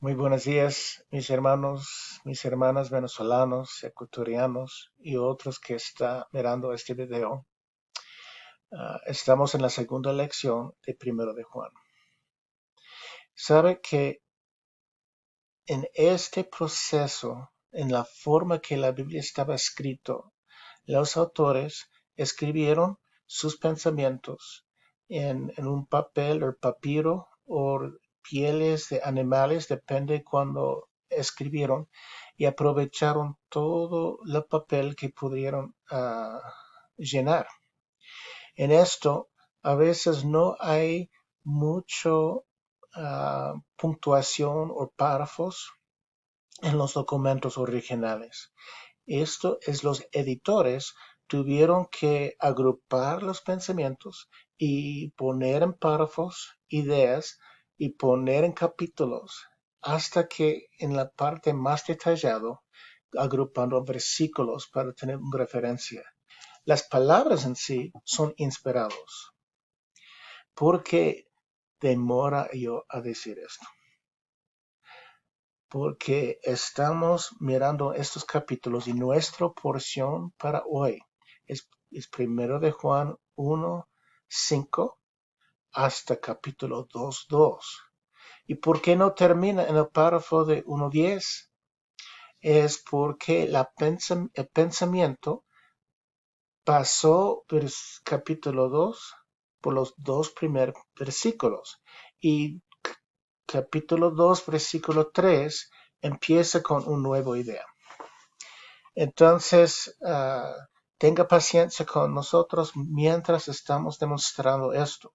Muy buenos días, mis hermanos, mis hermanas venezolanos, ecuatorianos y otros que están mirando este video. Estamos en la segunda lección de Primero de Juan. Sabe que en este proceso, en la forma que la Biblia estaba escrito, los autores escribieron sus pensamientos en un papel o papiro o pieles de animales, depende cuando escribieron, y aprovecharon todo el papel que pudieron llenar. En esto, a veces no hay mucho puntuación o párrafos en los documentos originales. Esto es los editores tuvieron que agrupar los pensamientos y poner en párrafos ideas y poner en capítulos hasta que en la parte más detallado agrupando versículos para tener una referencia. Las palabras en sí son inspirados. ¿Por qué demora yo a decir esto? Porque estamos mirando estos capítulos y nuestra porción para hoy es primero de Juan 1:5 hasta capítulo 2:2. ¿Y por qué no termina en el párrafo de 1:10? Es porque el pensamiento pasó por capítulo 2 por los dos primeros versículos y capítulo 2, versículo 3 empieza con una nueva idea. Entonces, tenga paciencia con nosotros mientras estamos demostrando esto.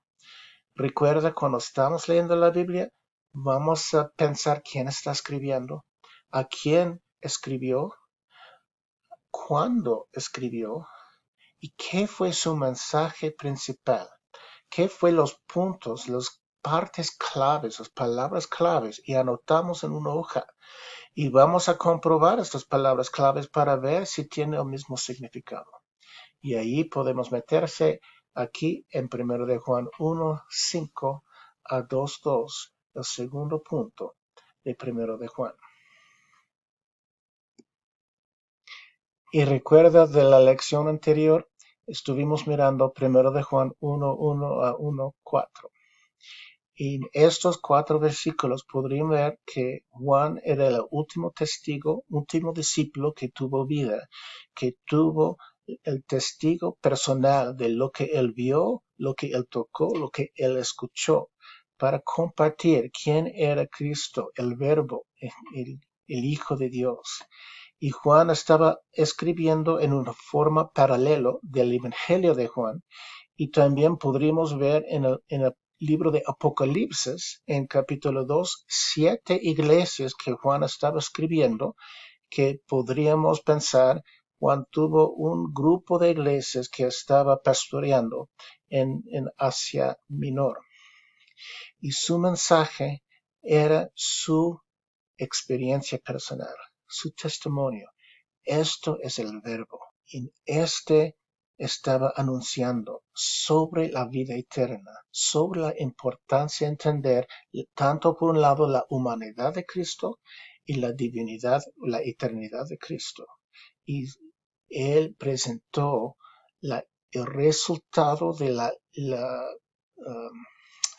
Recuerda, cuando estamos leyendo la Biblia, vamos a pensar quién está escribiendo, a quién escribió, cuándo escribió y qué fue su mensaje principal. ¿Qué fue los puntos, las partes claves, las palabras claves? Y anotamos en una hoja. Y vamos a comprobar estas palabras claves para ver si tiene el mismo significado. Y ahí podemos meterse aquí en 1 de Juan 1:5 a 2:2, el segundo punto de 1 de Juan. Y recuerda de la lección anterior, estuvimos mirando 1 de Juan 1:1 a 1:4. Y en estos 4 versículos podrían ver que Juan era el último testigo, último discípulo que tuvo vida, que tuvo el testigo personal de lo que él vio, lo que él tocó, lo que él escuchó, para compartir quién era Cristo, el Verbo, el Hijo de Dios. Y Juan estaba escribiendo en una forma paralela del Evangelio de Juan. Y también podríamos ver en el libro de Apocalipsis, en capítulo 2, 7 iglesias que Juan estaba escribiendo, que podríamos pensar Juan tuvo un grupo de iglesias que estaba pastoreando en Asia Menor. Y su mensaje era su experiencia personal, su testimonio. Esto es el verbo. Y estaba anunciando sobre la vida eterna, sobre la importancia de entender tanto por un lado la humanidad de Cristo y la divinidad, la eternidad de Cristo. Y él presentó el resultado de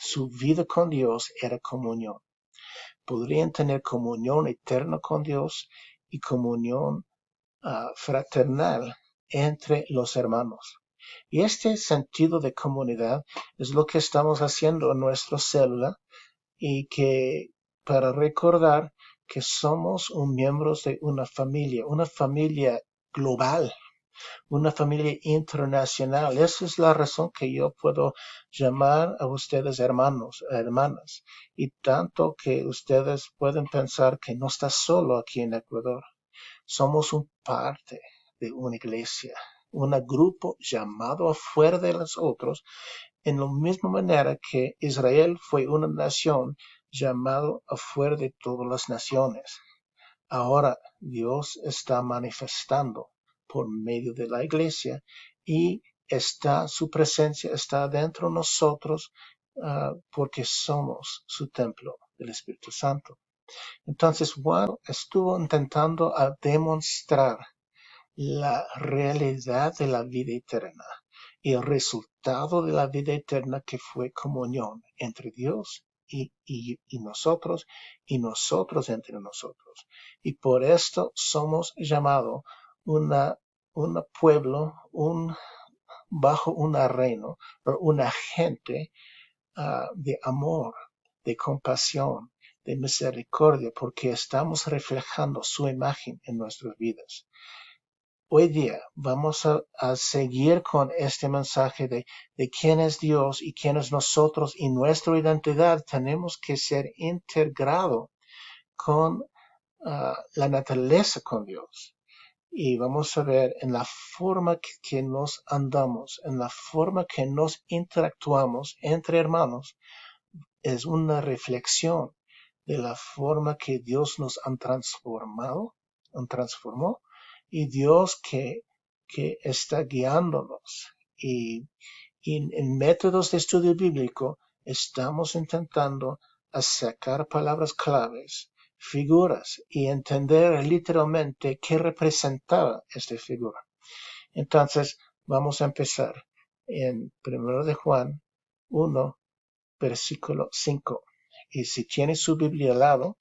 su vida con Dios era comunión. Podrían tener comunión eterna con Dios y comunión fraternal entre los hermanos. Y este sentido de comunidad es lo que estamos haciendo en nuestra célula y que para recordar que somos miembros de una familia global, una familia internacional. Esa es la razón que yo puedo llamar a ustedes hermanos, hermanas, y tanto que ustedes pueden pensar que no está solo aquí en Ecuador. Somos un parte de una iglesia, un grupo llamado afuera de los otros, en la misma manera que Israel fue una nación llamado afuera de todas las naciones. Ahora Dios está manifestando por medio de la iglesia y su presencia está dentro de nosotros porque somos su templo del Espíritu Santo. Entonces Juan estuvo intentando a demostrar la realidad de la vida eterna y el resultado de la vida eterna que fue comunión entre Dios y nosotros y nosotros entre nosotros. Y por esto somos llamados un pueblo, bajo un reino, una gente de amor, de compasión, de misericordia, porque estamos reflejando su imagen en nuestras vidas. Hoy día vamos a seguir con este mensaje de quién es Dios y quién es nosotros y nuestra identidad. Tenemos que ser integrados con la naturaleza con Dios. Y vamos a ver en la forma que nos andamos, en la forma que nos interactuamos entre hermanos, es una reflexión de la forma que Dios nos transformó, y Dios que está guiándonos. Y en métodos de estudio bíblico estamos intentando sacar palabras claves, figuras, y entender literalmente qué representaba esta figura. Entonces, vamos a empezar en 1 de Juan 1, versículo 5. Y si tiene su Biblia al lado,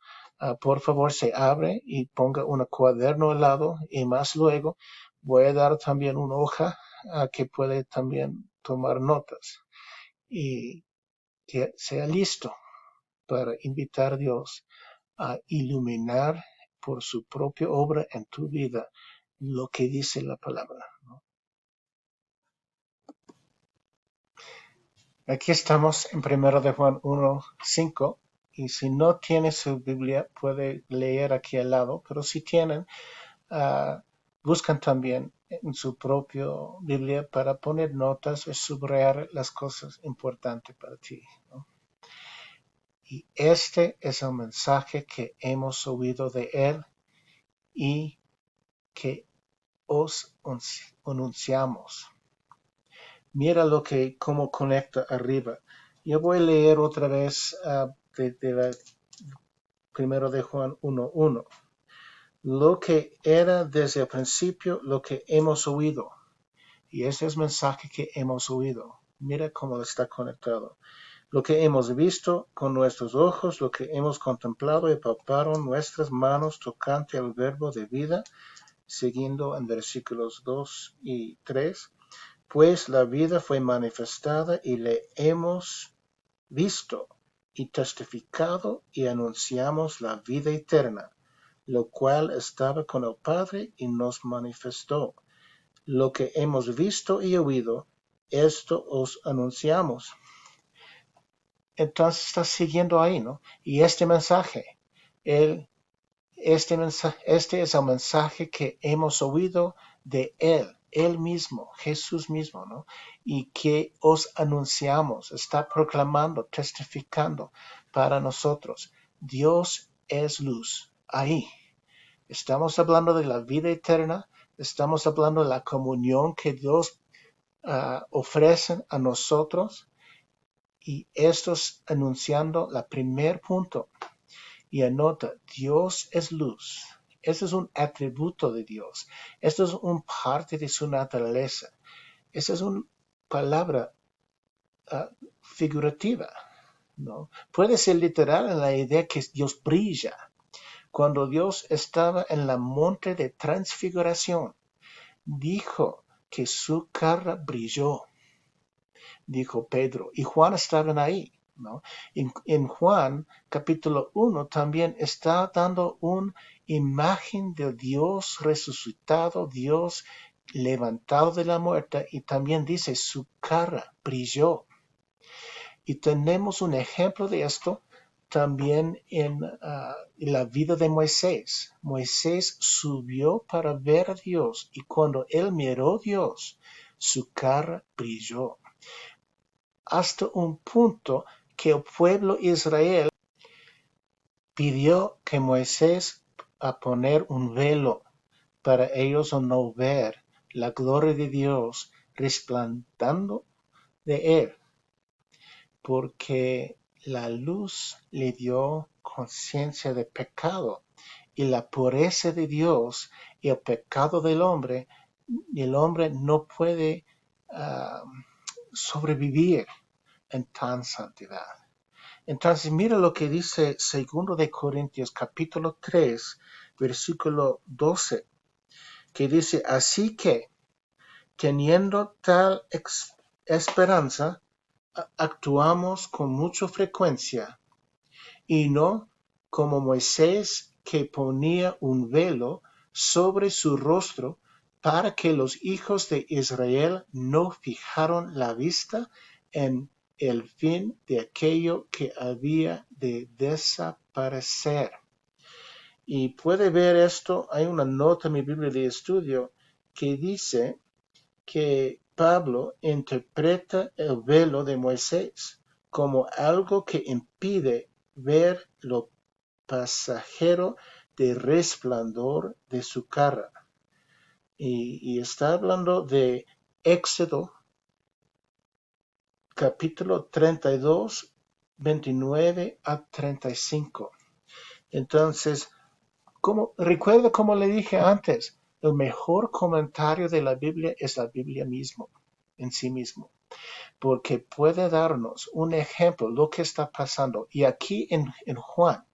por favor se abre y ponga un cuaderno al lado, y más luego voy a dar también una hoja que puede también tomar notas, y que sea listo para invitar a Dios a iluminar por su propia obra en tu vida lo que dice la palabra, ¿no? Aquí estamos en 1 de Juan 1:5, y si no tiene su Biblia puede leer aquí al lado, pero si tienen, buscan también en su propia Biblia para poner notas y subrayar las cosas importantes para ti, ¿no? Y este es el mensaje que hemos oído de él y que os anunciamos. Mira cómo conecta arriba. Yo voy a leer otra vez primero de Juan 1:1. Lo que era desde el principio, lo que hemos oído. Y ese es el mensaje que hemos oído. Mira cómo está conectado. Lo que hemos visto con nuestros ojos, lo que hemos contemplado y palparon nuestras manos tocante al verbo de vida, siguiendo en versículos 2 y 3. Pues la vida fue manifestada y le hemos visto y testificado y anunciamos la vida eterna, lo cual estaba con el Padre y nos manifestó. Lo que hemos visto y oído, esto os anunciamos. Entonces está siguiendo ahí, ¿no? Y este mensaje, este es el mensaje que hemos oído de él mismo, Jesús mismo, ¿no? Y que os anunciamos, está proclamando, testificando para nosotros. Dios es luz. Ahí estamos hablando de la vida eterna, estamos hablando de la comunión que Dios ofrece a nosotros, y esto es anunciando el primer punto. Y anota, Dios es luz. Ese es un atributo de Dios. Esto es una parte de su naturaleza. Esa es una palabra figurativa, ¿no? Puede ser literal en la idea que Dios brilla. Cuando Dios estaba en la monte de transfiguración, dijo que su cara brilló, dijo Pedro, y Juan estaban ahí, ¿no? En Juan capítulo 1 también está dando una imagen de Dios resucitado, Dios levantado de la muerte, y también dice su cara brilló. Y tenemos un ejemplo de esto también en la vida de Moisés. Moisés subió para ver a Dios, y cuando él miró a Dios, su cara brilló, hasta un punto que el pueblo Israel pidió que Moisés a poner un velo para ellos no ver la gloria de Dios resplandeciendo de él, porque La luz le dio conciencia de pecado y la pureza de Dios y el pecado del hombre, y el hombre no puede sobrevivir en tan santidad. Entonces, mira lo que dice 2 de Corintios capítulo 3, versículo 12, que dice, así que, teniendo tal esperanza, actuamos con mucha frecuencia, y no como Moisés, que ponía un velo sobre su rostro para que los hijos de Israel no fijaron la vista en el fin de aquello que había de desaparecer. Y puede ver esto, hay una nota en mi Biblia de estudio que dice que Pablo interpreta el velo de Moisés como algo que impide ver lo pasajero del resplandor de su cara. Y está hablando de Éxodo capítulo 32, 29 a 35. Entonces, recuerda como le dije antes, el mejor comentario de la Biblia es la Biblia mismo, en sí mismo, porque puede darnos un ejemplo de lo que está pasando. Y aquí en Juan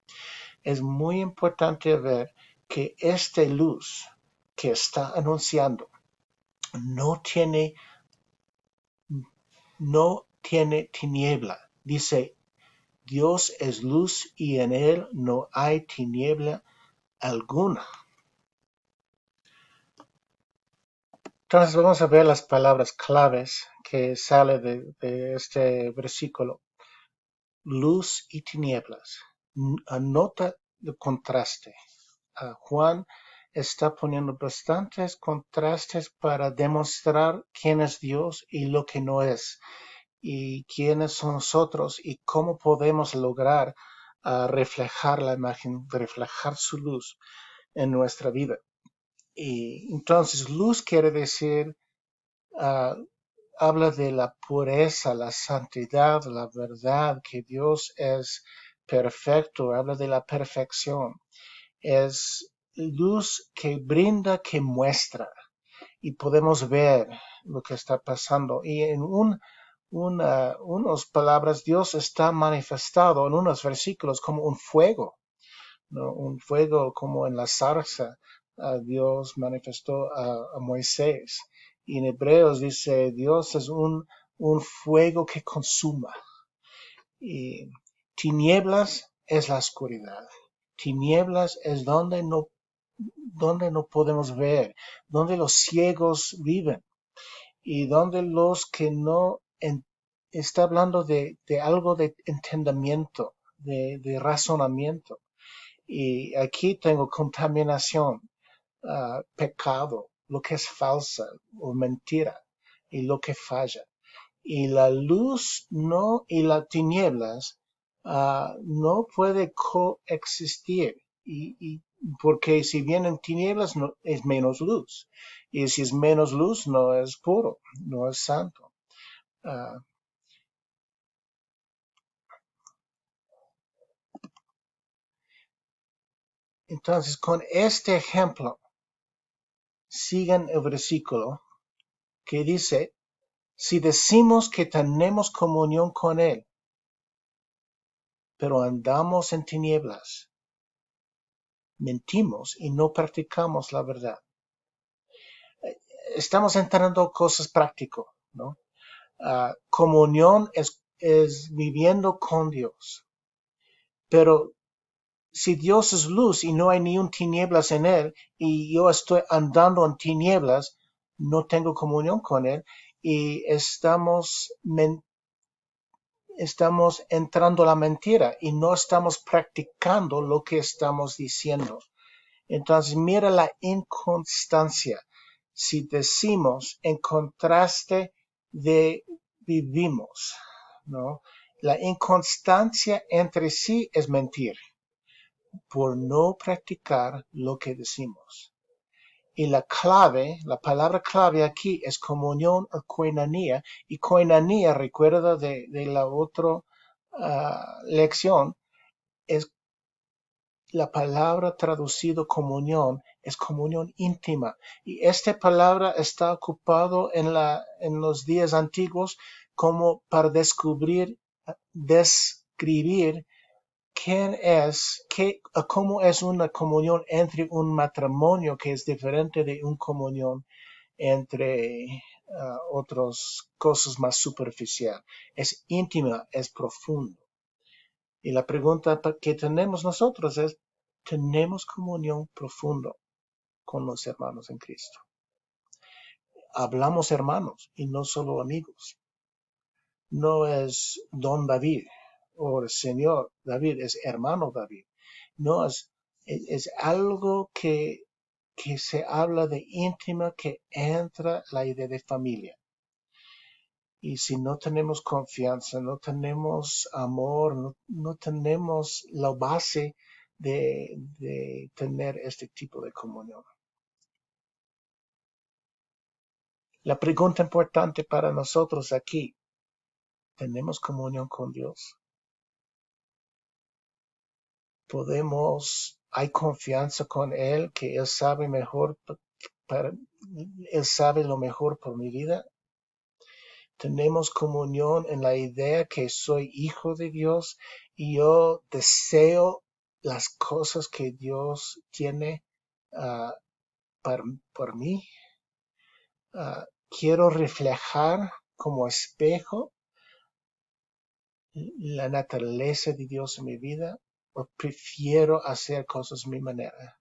es muy importante ver que esta luz que está anunciando no tiene tiniebla. Dice, Dios es luz y en él no hay tiniebla alguna. Entonces vamos a ver las palabras claves que sale de este versículo. Luz y tinieblas. Anota el contraste. Juan está poniendo bastantes contrastes para demostrar quién es Dios y lo que no es, y quiénes son nosotros y cómo podemos lograr reflejar la imagen, reflejar su luz en nuestra vida. Y entonces luz quiere decir, habla de la pureza, la santidad, la verdad, que Dios es perfecto, habla de la perfección. Es luz que brinda, que muestra, y podemos ver lo que está pasando. Y en unas palabras, Dios está manifestado en unos versículos como un fuego, ¿no? Un fuego como en la zarza. Dios manifestó a Moisés. Y en Hebreos dice, Dios es un fuego que consuma. Y tinieblas es la oscuridad. Tinieblas es donde no podemos ver, donde los ciegos viven y donde los que no está hablando de algo de entendimiento, de razonamiento. Y aquí tengo contaminación, pecado, lo que es falsa o mentira y lo que falla. Y la luz no y las tinieblas no puede coexistir. Y porque si vienen tinieblas no, es menos luz. Y si es menos luz no es puro, no es santo. Uh, entonces con este ejemplo sigan el versículo que dice, si decimos que tenemos comunión con Él, pero andamos en tinieblas, mentimos y no practicamos la verdad. Estamos entrando cosas prácticas, ¿no? Comunión es viviendo con Dios. Pero si Dios es luz y no hay ni un tinieblas en Él, y yo estoy andando en tinieblas, no tengo comunión con Él, y estamos entrando a la mentira y no estamos practicando lo que estamos diciendo. Entonces, mira la inconstancia. Si decimos en contraste de vivimos, ¿no? La inconstancia entre sí es mentir por no practicar lo que decimos. Y la palabra clave aquí es comunión o koinonia. Y koinonia, recuerda de la otra lección es la palabra traducido comunión, es comunión íntima. Y esta palabra está ocupado en los días antiguos como para describir quién es, cómo es una comunión entre un matrimonio que es diferente de una comunión entre otras cosas más superficiales. Es íntima, es profundo. Y la pregunta que tenemos nosotros es, ¿tenemos comunión profunda con los hermanos en Cristo? Hablamos hermanos y no solo amigos. No es don David o el señor David, es hermano David. No es algo que se habla de íntima, que entra la idea de familia. Y si no tenemos confianza, no tenemos amor, no tenemos la base de tener este tipo de comunión. La pregunta importante para nosotros aquí, ¿tenemos comunión con Dios? Hay confianza con Él, que Él sabe Él sabe lo mejor por mi vida. Tenemos comunión en la idea que soy hijo de Dios y yo deseo las cosas que Dios tiene uh, por mí. Quiero reflejar como espejo la naturaleza de Dios en mi vida o prefiero hacer cosas a mi manera.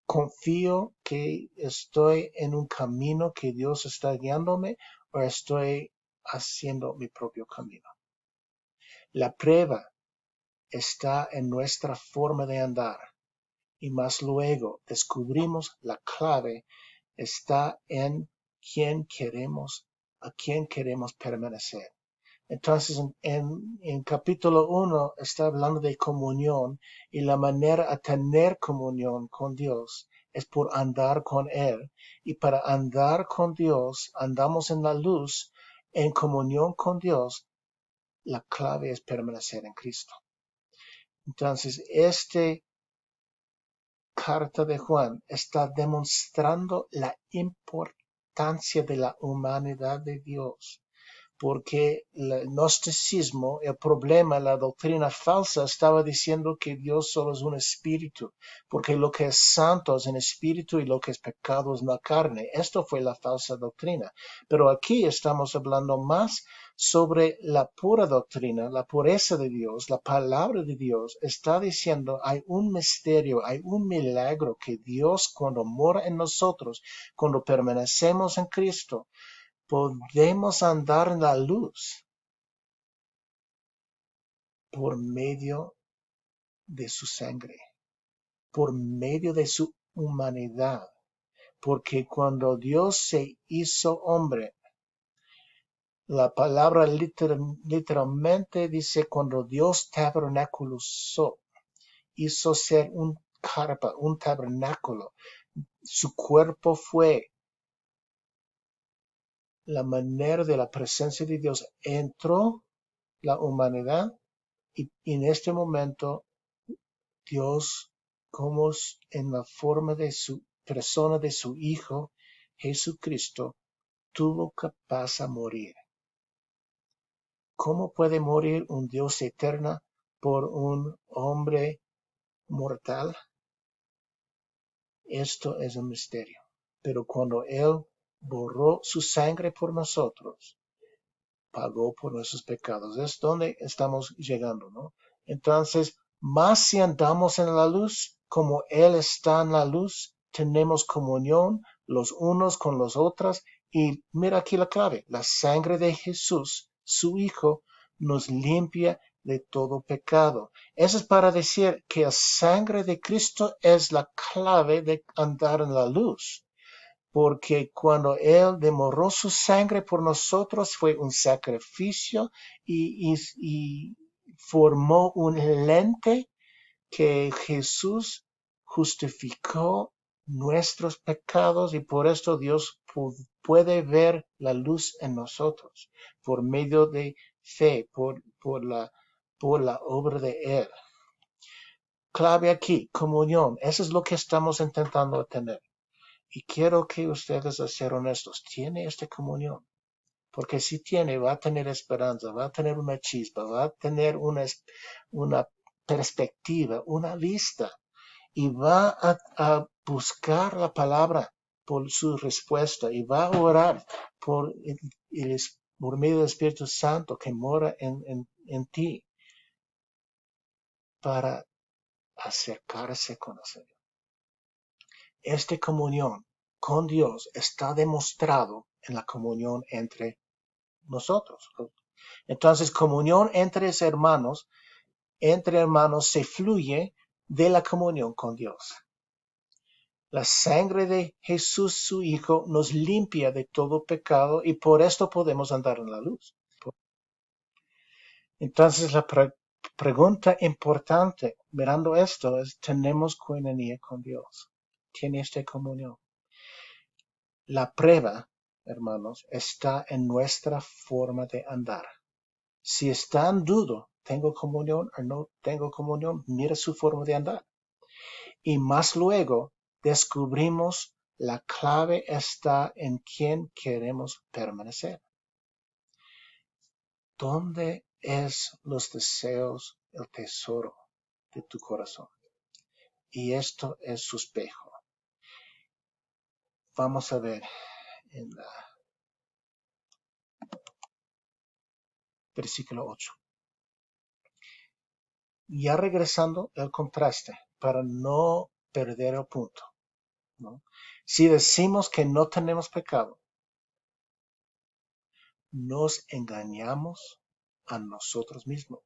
Confío que estoy en un camino que Dios está guiándome o estoy haciendo mi propio camino. La prueba está en nuestra forma de andar y más luego descubrimos la clave está en a quién queremos permanecer. Entonces, en capítulo 1 está hablando de comunión y la manera a tener comunión con Dios es por andar con Él. Y para andar con Dios, andamos en la luz, en comunión con Dios, la clave es permanecer en Cristo. Entonces, esta carta de Juan está demostrando la importancia de la humanidad de Dios. Porque el gnosticismo, el problema, la doctrina falsa estaba diciendo que Dios solo es un espíritu, porque lo que es santo es en espíritu y lo que es pecado es en la carne. Esto fue la falsa doctrina. Pero aquí estamos hablando más sobre la pura doctrina, la pureza de Dios, la palabra de Dios. Está diciendo hay un misterio, hay un milagro que Dios cuando mora en nosotros, cuando permanecemos en Cristo, podemos andar en la luz por medio de su sangre, por medio de su humanidad. Porque cuando Dios se hizo hombre, la palabra literalmente dice cuando Dios tabernaculizó, hizo ser un carpa, un tabernáculo. Su cuerpo fue la manera de la presencia de Dios. Entró la humanidad y en este momento Dios, como en la forma de su persona de su Hijo, Jesucristo, tuvo capaz a morir. ¿Cómo puede morir un Dios eterno por un hombre mortal? Esto es un misterio. Pero cuando Él borró su sangre por nosotros, pagó por nuestros pecados. Es donde estamos llegando, ¿no? Entonces, más si andamos en la luz, como Él está en la luz, tenemos comunión los unos con los otros. Y mira aquí la clave, la sangre de Jesús, su Hijo, nos limpia de todo pecado. Eso es para decir que la sangre de Cristo es la clave de andar en la luz. Porque cuando Él demoró su sangre por nosotros fue un sacrificio y formó un lente que Jesús justificó nuestros pecados y por esto Dios puede ver la luz en nosotros por medio de fe, por la por la obra de Él. Clave aquí, comunión. Eso es lo que estamos intentando tener. Y quiero que ustedes sean honestos. ¿Tiene esta comunión? Porque si tiene, va a tener esperanza, va a tener una chispa, va a tener una perspectiva, una vista. Y va a buscar la palabra por su respuesta. Y va a orar por medio del Espíritu Santo que mora en ti para acercarse con el Señor. Esta comunión con Dios está demostrado en la comunión entre nosotros. Entonces, comunión entre hermanos se fluye de la comunión con Dios. La sangre de Jesús, su Hijo, nos limpia de todo pecado y por esto podemos andar en la luz. Entonces, la pregunta importante mirando esto es, ¿tenemos coinonía con Dios? ¿Tiene esta comunión? La prueba, hermanos, está en nuestra forma de andar. Si está en duda, ¿tengo comunión o no tengo comunión? Mira su forma de andar. Y más luego descubrimos la clave está en quién queremos permanecer. ¿Dónde es los deseos, el tesoro de tu corazón? Y esto es su espejo. Vamos a ver en el versículo 8. Ya regresando al contraste, para no perder el punto, ¿no? Si decimos que no tenemos pecado, nos engañamos a nosotros mismos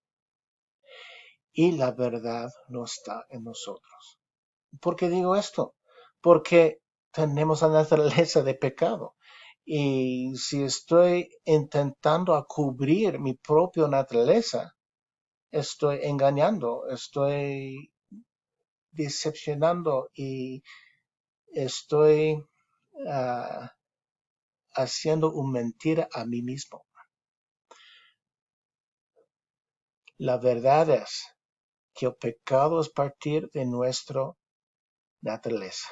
y la verdad no está en nosotros. ¿Por qué digo esto? Porque tenemos la naturaleza de pecado. Y si estoy intentando a cubrir mi propia naturaleza, estoy engañando, estoy decepcionando y estoy haciendo una mentira a mí mismo. La verdad es que el pecado es partir de nuestra naturaleza.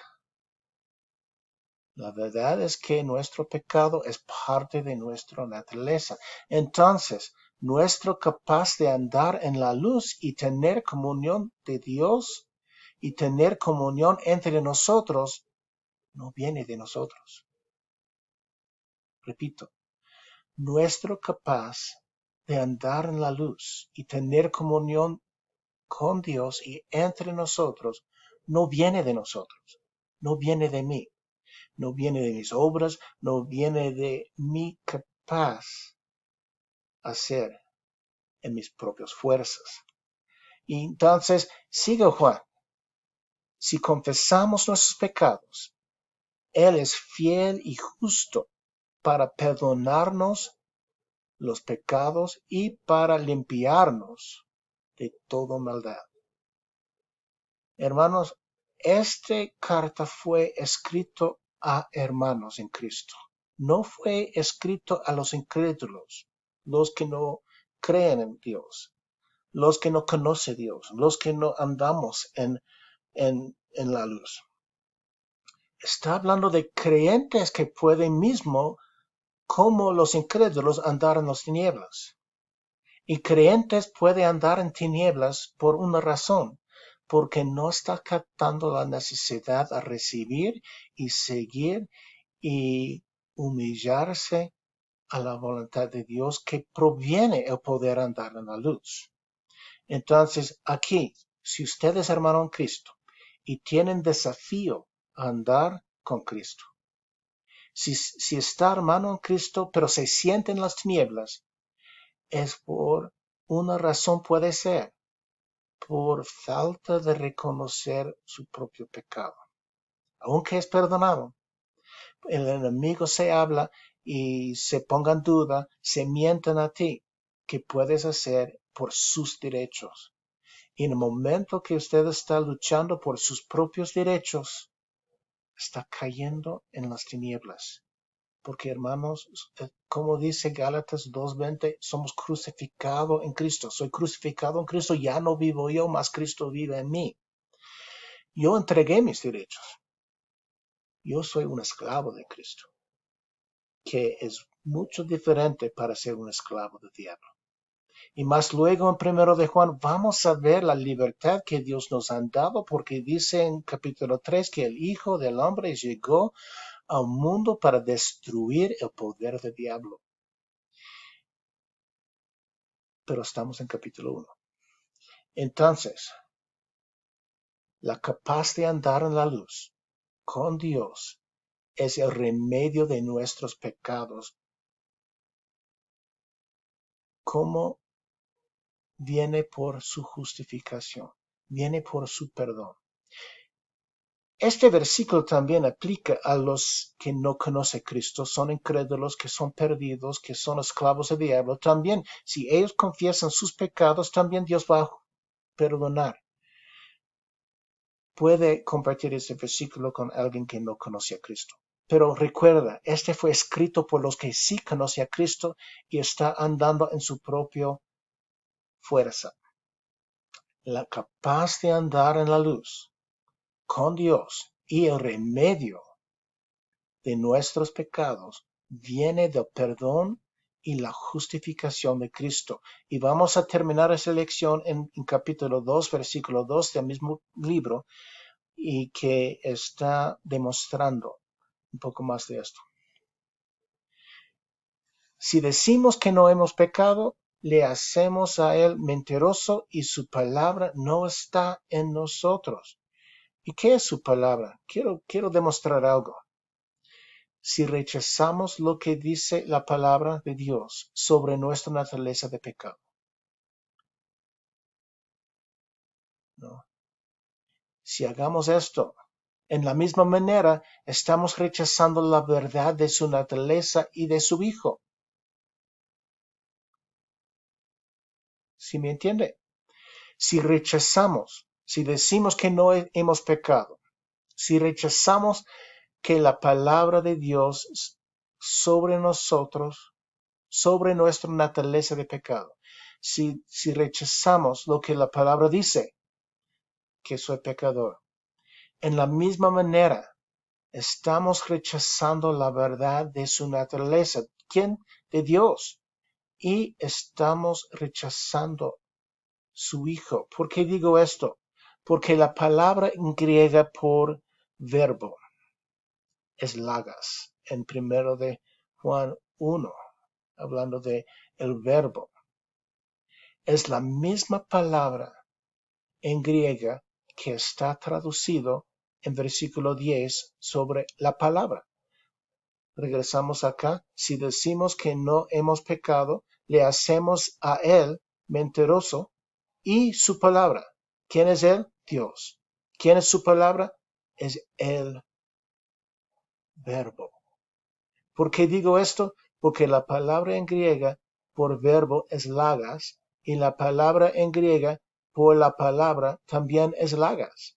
La verdad es que nuestro pecado es parte de nuestra naturaleza. Entonces, nuestro capaz de andar en la luz y tener comunión de Dios y tener comunión entre nosotros no viene de nosotros. Repito, nuestro capaz de andar en la luz y tener comunión con Dios y entre nosotros no viene de nosotros, no viene de mí. No viene de mis obras, no viene de mi capaz hacer en mis propias fuerzas. Y entonces, sigue Juan, si confesamos nuestros pecados, Él es fiel y justo para perdonarnos los pecados y para limpiarnos de toda maldad. Hermanos, esta carta fue escrito a hermanos en Cristo. No fue escrito a los incrédulos, los que no creen en Dios, los que no conocen a Dios, los que no andamos en la luz. Está hablando de creyentes que pueden mismo, como los incrédulos, andar en las tinieblas. Y creyentes pueden andar en tinieblas por una razón, porque no está captando la necesidad a recibir y seguir y humillarse a la voluntad de Dios que proviene el poder andar en la luz. Entonces, aquí, si ustedes hermano en Cristo y tienen desafío a andar con Cristo, si está hermano en Cristo pero se siente en las tinieblas, es por una razón, puede ser por falta de reconocer su propio pecado. Aunque es perdonado, el enemigo se habla y se ponga en duda, se mienten a ti, que puedes hacer por sus derechos. Y en el momento que usted está luchando por sus propios derechos, está cayendo en las tinieblas. Porque hermanos, como dice Gálatas 2:20, somos crucificados en Cristo. Soy crucificado en Cristo, ya no vivo yo, mas Cristo vive en mí. Yo entregué mis derechos. Yo soy un esclavo de Cristo, que es mucho diferente para ser un esclavo del diablo. Y más luego en 1 Juan vamos a ver la libertad que Dios nos ha dado, porque dice en capítulo 3 que el Hijo del Hombre llegó al mundo para destruir el poder del diablo. Pero estamos en capítulo 1. Entonces, la capaz de andar en la luz con Dios es el remedio de nuestros pecados. ¿Cómo? Viene por su justificación, viene por su perdón. Este versículo también aplica a los que no conocen a Cristo, son incrédulos, que son perdidos, que son esclavos del diablo. También, si ellos confiesan sus pecados, también Dios va a perdonar. Puede compartir este versículo con alguien que no conoce a Cristo. Pero recuerda, este fue escrito por los que sí conocen a Cristo y está andando en su propia fuerza. La capaz de andar en la luz con Dios y el remedio de nuestros pecados viene del perdón y la justificación de Cristo. Y vamos a terminar esa lección en capítulo 2, versículo 2 del mismo libro, y que está demostrando un poco más de esto. Si decimos que no hemos pecado, le hacemos a él mentiroso y su palabra no está en nosotros. ¿Y qué es su palabra? Quiero demostrar algo. Si rechazamos lo que dice la palabra de Dios sobre nuestra naturaleza de pecado, ¿no? Si hagamos esto, en la misma manera estamos rechazando la verdad de su naturaleza y de su Hijo. ¿Sí me entiende? Si rechazamos, si decimos que no hemos pecado, si rechazamos que la palabra de Dios sobre nosotros, sobre nuestra naturaleza de pecado, si rechazamos lo que la palabra dice, que soy pecador, en la misma manera estamos rechazando la verdad de su naturaleza. ¿Quién? De Dios. Y estamos rechazando su Hijo. ¿Por qué digo esto? Porque la palabra en griega por verbo es logos. En 1 Juan 1, hablando de el verbo, es la misma palabra en griega que está traducido en versículo 10 sobre la palabra. Regresamos acá. Si decimos que no hemos pecado, le hacemos a él mentiroso y su palabra. ¿Quién es él? Dios. ¿Quién es su palabra? Es el verbo. ¿Por qué digo esto? Porque la palabra en griega por verbo es logos y la palabra en griega por la palabra también es logos.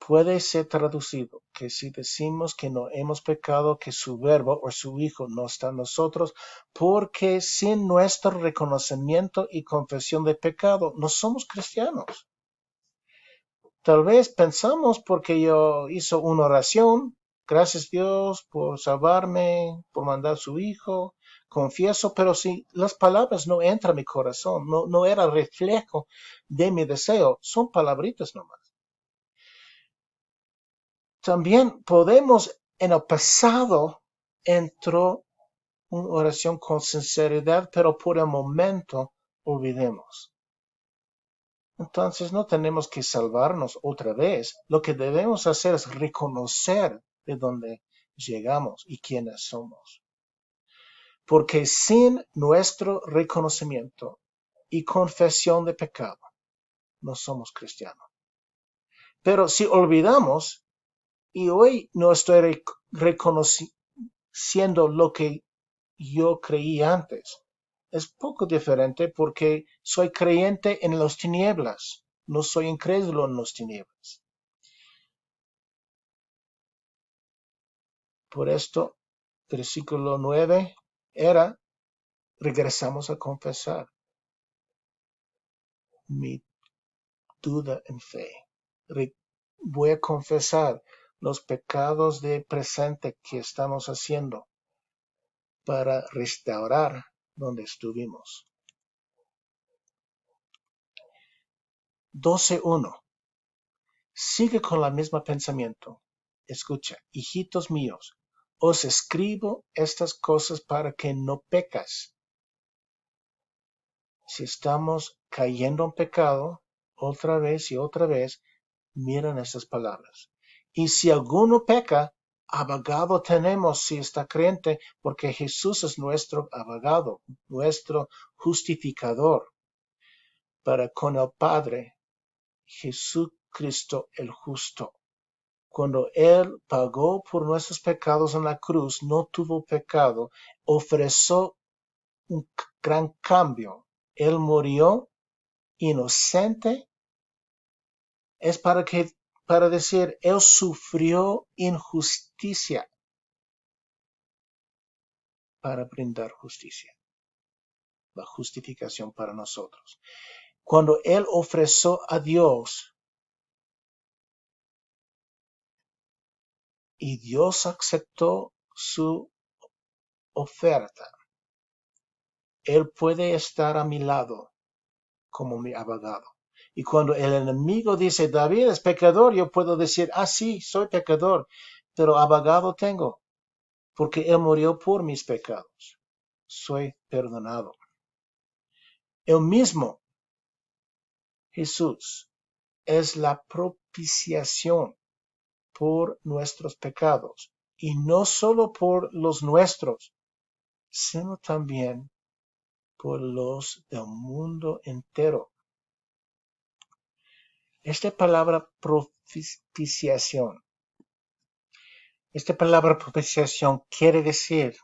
Puede ser traducido que si decimos que no hemos pecado, que su verbo o su Hijo no está en nosotros, porque sin nuestro reconocimiento y confesión de pecado no somos cristianos. Tal vez pensamos porque yo hice una oración, gracias Dios por salvarme, por mandar su Hijo, confieso, pero si las palabras no entran en mi corazón, no era reflejo de mi deseo, son palabritas nomás. También podemos, en el pasado, entró una oración con sinceridad, pero por el momento olvidemos. Entonces no tenemos que salvarnos otra vez. Lo que debemos hacer es reconocer de dónde llegamos y quiénes somos. Porque sin nuestro reconocimiento y confesión de pecado, no somos cristianos. Pero si olvidamos, y hoy no estoy reconociendo lo que yo creí antes, es poco diferente porque soy creyente en las tinieblas, no soy incrédulo en las tinieblas. Por esto, versículo 9 era, regresamos a confesar mi duda en fe. Voy a confesar los pecados de presente que estamos haciendo para restaurar donde estuvimos. 12:1. Sigue con la misma pensamiento. Escucha, hijitos míos, os escribo estas cosas para que no pecas. Si estamos cayendo en pecado, otra vez y otra vez, miren estas palabras. Y si alguno peca, abogado tenemos si está creyente, porque Jesús es nuestro abogado, nuestro justificador para con el Padre, Jesucristo el justo. Cuando Él pagó por nuestros pecados en la cruz, no tuvo pecado, ofreció un gran cambio. Él murió inocente. Es para decir, Él sufrió injusticia para brindar justicia, la justificación para nosotros. Cuando Él ofreció a Dios y Dios aceptó su oferta, Él puede estar a mi lado como mi abogado. Y cuando el enemigo dice, David es pecador, yo puedo decir, sí, soy pecador, pero abogado tengo, porque Él murió por mis pecados. Soy perdonado. El mismo Jesús es la propiciación por nuestros pecados, y no solo por los nuestros, sino también por los del mundo entero. Esta palabra propiciación quiere decir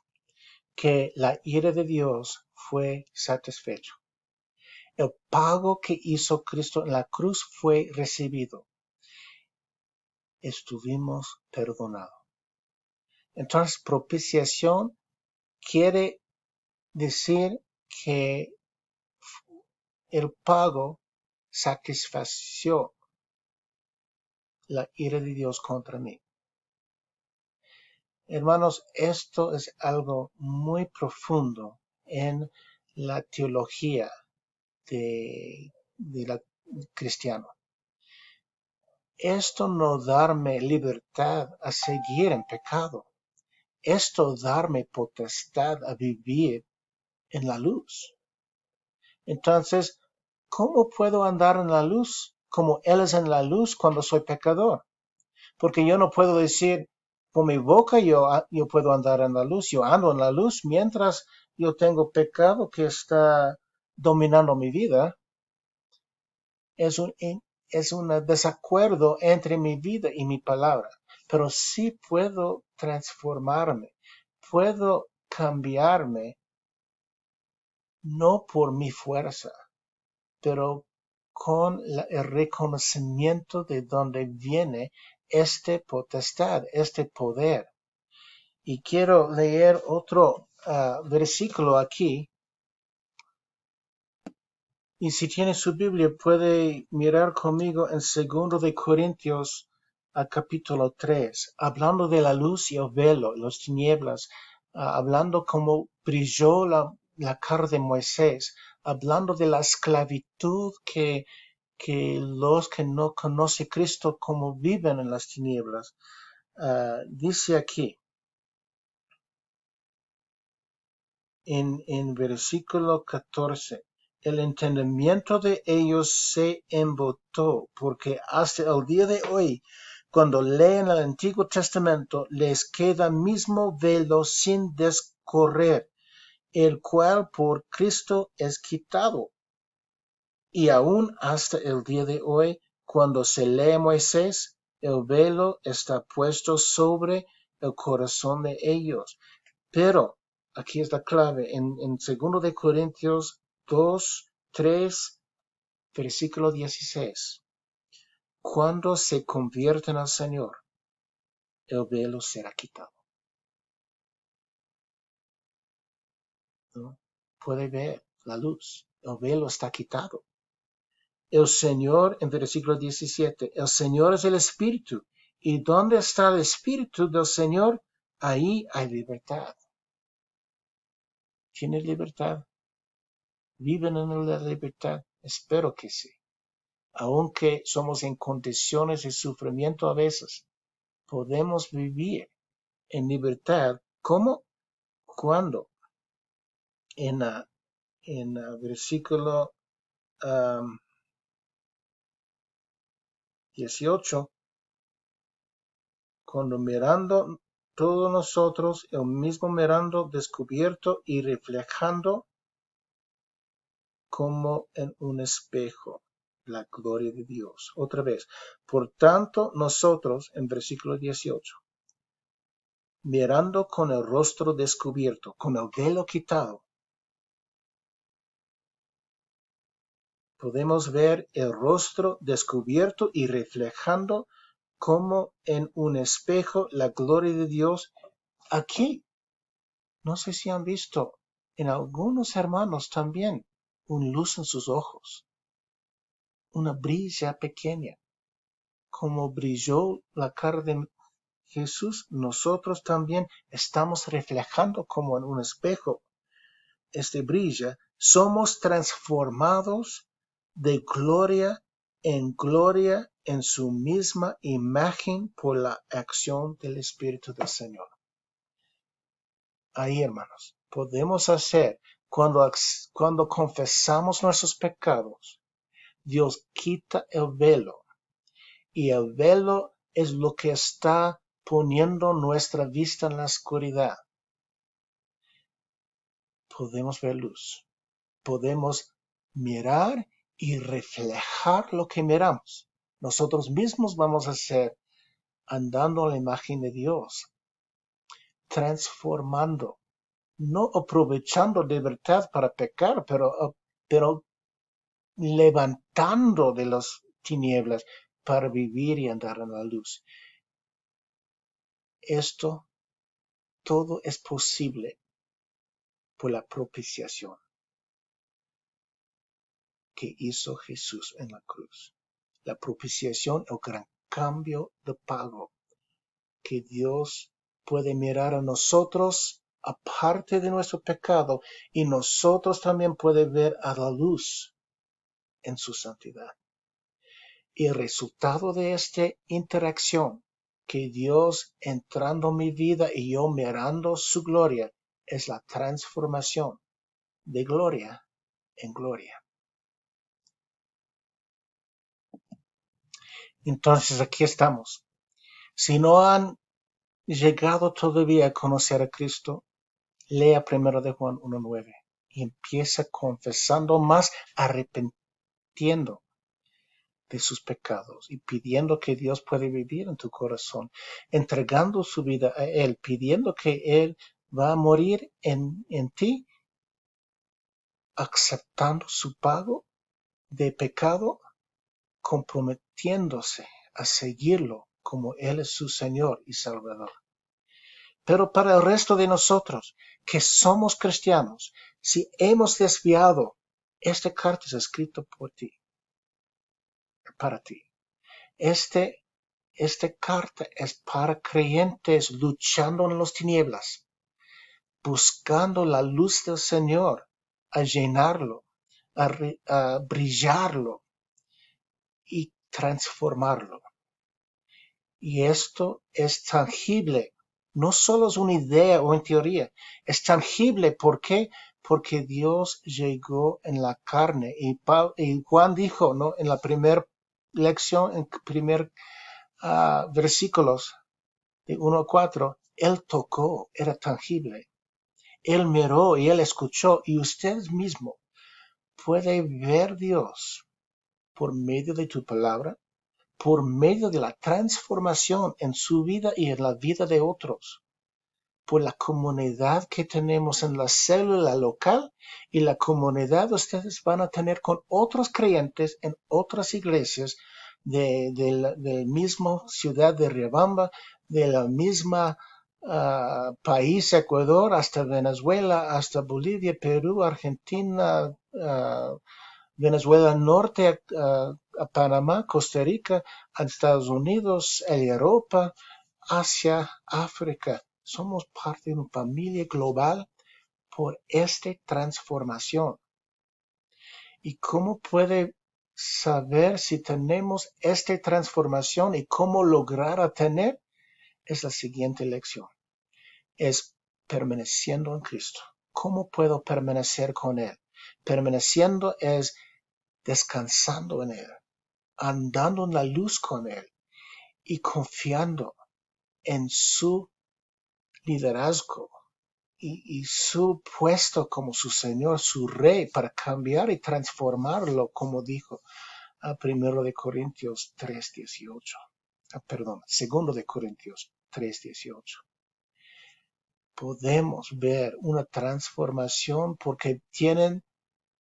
que la ira de Dios fue satisfecho. El pago que hizo Cristo en la cruz fue recibido. Estuvimos perdonados. Entonces, propiciación quiere decir que el pago satisfació la ira de Dios contra mí. Hermanos, esto es algo muy profundo en la teología de la cristiana. Esto no darme libertad a seguir en pecado. Esto darme potestad a vivir en la luz. Entonces, ¿cómo puedo andar en la luz como Él es en la luz cuando soy pecador? Porque yo no puedo decir, por mi boca yo puedo andar en la luz, yo ando en la luz mientras yo tengo pecado que está dominando mi vida. Es un desacuerdo entre mi vida y mi palabra, pero sí puedo transformarme, puedo cambiarme, no por mi fuerza, pero con el reconocimiento de dónde viene esta potestad, este poder. Y quiero leer otro versículo aquí. Y si tiene su Biblia, puede mirar conmigo en 2 de Corintios capítulo 3, hablando de la luz y el velo, las tinieblas, hablando cómo brilló la cara de Moisés, hablando de la esclavitud que los que no conocen a Cristo como viven en las tinieblas. Dice aquí, en versículo 14, el entendimiento de ellos se embotó, porque hasta el día de hoy, cuando leen el Antiguo Testamento, les queda mismo velo sin descorrer, el cual por Cristo es quitado. Y aún hasta el día de hoy, cuando se lee Moisés, el velo está puesto sobre el corazón de ellos. Pero aquí es la clave, en 2 de Corintios 2, 3, versículo 16. Cuando se convierten al Señor, el velo será quitado. ¿no? Puede ver la luz. El velo está quitado. El Señor, en versículo 17, el Señor es el Espíritu. ¿Y dónde está el Espíritu del Señor? Ahí hay libertad. ¿Tienes libertad? ¿Viven en la libertad? Espero que sí. Aunque somos en condiciones de sufrimiento a veces, podemos vivir en libertad. ¿Cómo? Cuando en versículo 18, cuando mirando todos nosotros, el mismo mirando descubierto y reflejando como en un espejo la gloria de Dios. Otra vez, por tanto nosotros, en versículo 18, mirando con el rostro descubierto, con el velo quitado, podemos ver el rostro descubierto y reflejando como en un espejo la gloria de Dios. Aquí, no sé si han visto en algunos hermanos también una luz en sus ojos, una brilla pequeña, como brilló la cara de Jesús. Nosotros también estamos reflejando como en un espejo brilla, somos transformados de gloria en su misma imagen por la acción del Espíritu del Señor. Ahí, hermanos, podemos hacer cuando confesamos nuestros pecados, Dios quita el velo, y el velo es lo que está poniendo nuestra vista en la oscuridad. Podemos ver luz. Podemos mirar y reflejar lo que miramos. Nosotros mismos vamos a ser andando a la imagen de Dios, transformando, no aprovechando libertad para pecar, pero levantando de las tinieblas para vivir y andar en la luz. Esto todo es posible por la propiciación que hizo Jesús en la cruz. La propiciación, el gran cambio de pago que Dios puede mirar a nosotros aparte de nuestro pecado, y nosotros también puede ver a la luz en su santidad. Y el resultado de esta interacción, que Dios entrando en mi vida y yo mirando su gloria, es la transformación de gloria en gloria. Entonces aquí estamos. Si no han llegado todavía a conocer a Cristo, lea 1 de Juan 1:9 y empieza confesando más, arrepintiendo de sus pecados y pidiendo que Dios puede vivir en tu corazón, entregando su vida a Él, pidiendo que Él va a morir en ti, aceptando su pago de pecado, comprometiéndose a seguirlo como Él es su Señor y Salvador. Pero para el resto de nosotros que somos cristianos, si hemos desviado, esta carta es escrita por ti, para ti. Esta carta es para creyentes luchando en las tinieblas, buscando la luz del Señor, a llenarlo, a brillarlo y transformarlo. Y esto es tangible. No solo es una idea o en teoría, es tangible. ¿Por qué? Porque Dios llegó en la carne. Y Juan dijo, ¿no? En la primera lección, en primer versículos de 1-4, Él tocó, era tangible. Él miró y Él escuchó. Y usted mismo puede ver Dios por medio de tu palabra, por medio de la transformación en su vida y en la vida de otros, por la comunidad que tenemos en la célula local y la comunidad ustedes van a tener con otros creyentes en otras iglesias de la misma ciudad de Riobamba, de la misma país Ecuador, hasta Venezuela, hasta Bolivia, Perú, Argentina, Venezuela Norte, a Panamá, Costa Rica, a Estados Unidos, a Europa, Asia, África. Somos parte de una familia global por esta transformación. ¿Y cómo puede saber si tenemos esta transformación y cómo lograr a tener? Es la siguiente lección. Es permaneciendo en Cristo. ¿Cómo puedo permanecer con Él? Permaneciendo es descansando en Él, andando en la luz con Él y confiando en su liderazgo y su puesto como su Señor, su Rey, para cambiar y transformarlo, como dijo a 1 de Corintios 3:18. Perdón, 2 de Corintios 3:18. Podemos ver una transformación porque tienen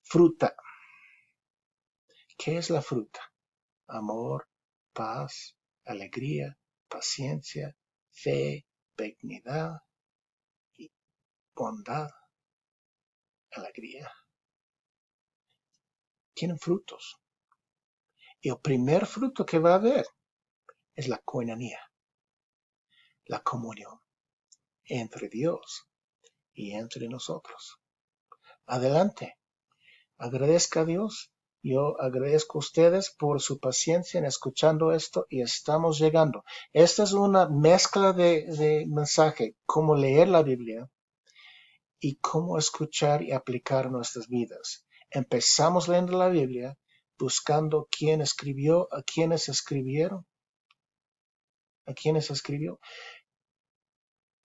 fruta. ¿Qué es la fruta? Amor, paz, alegría, paciencia, fe, benignidad, bondad, alegría. Tienen frutos. Y el primer fruto que va a haber es la koinonia, la comunión entre Dios y entre nosotros. Adelante, agradezca a Dios. Yo agradezco a ustedes por su paciencia en escuchando esto y estamos llegando. Esta es una mezcla de mensaje, cómo leer la Biblia y cómo escuchar y aplicar nuestras vidas. Empezamos leyendo la Biblia, buscando quién escribió, a quiénes escribieron, a quiénes escribió.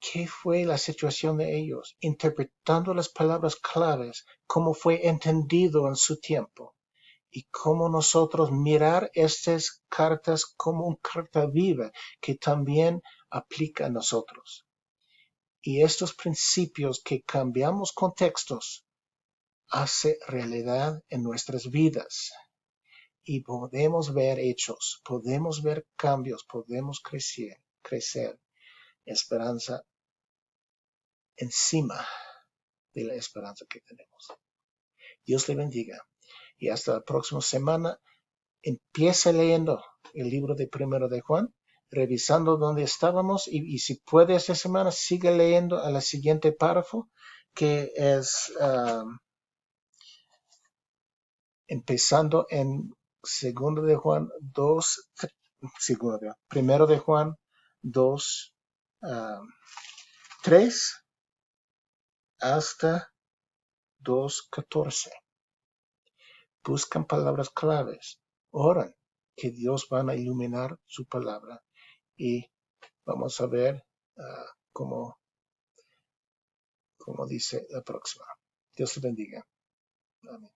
¿Qué fue la situación de ellos? Interpretando las palabras claves, cómo fue entendido en su tiempo. Y cómo nosotros mirar estas cartas como una carta viva que también aplica a nosotros. Y estos principios que cambiamos contextos hace realidad en nuestras vidas. Y podemos ver hechos, podemos ver cambios, podemos crecer. Esperanza encima de la esperanza que tenemos. Dios le bendiga. Y hasta la próxima semana. Empiece leyendo el libro de Primero de Juan, revisando dónde estábamos y si puede esta semana, siga leyendo a la siguiente párrafo, que es empezando en segundo de Juan 2, primero de Juan 2, 3 hasta 2:14. Buscan palabras claves, oran que Dios van a iluminar su palabra y vamos a ver cómo dice la próxima. Dios te bendiga. Amén.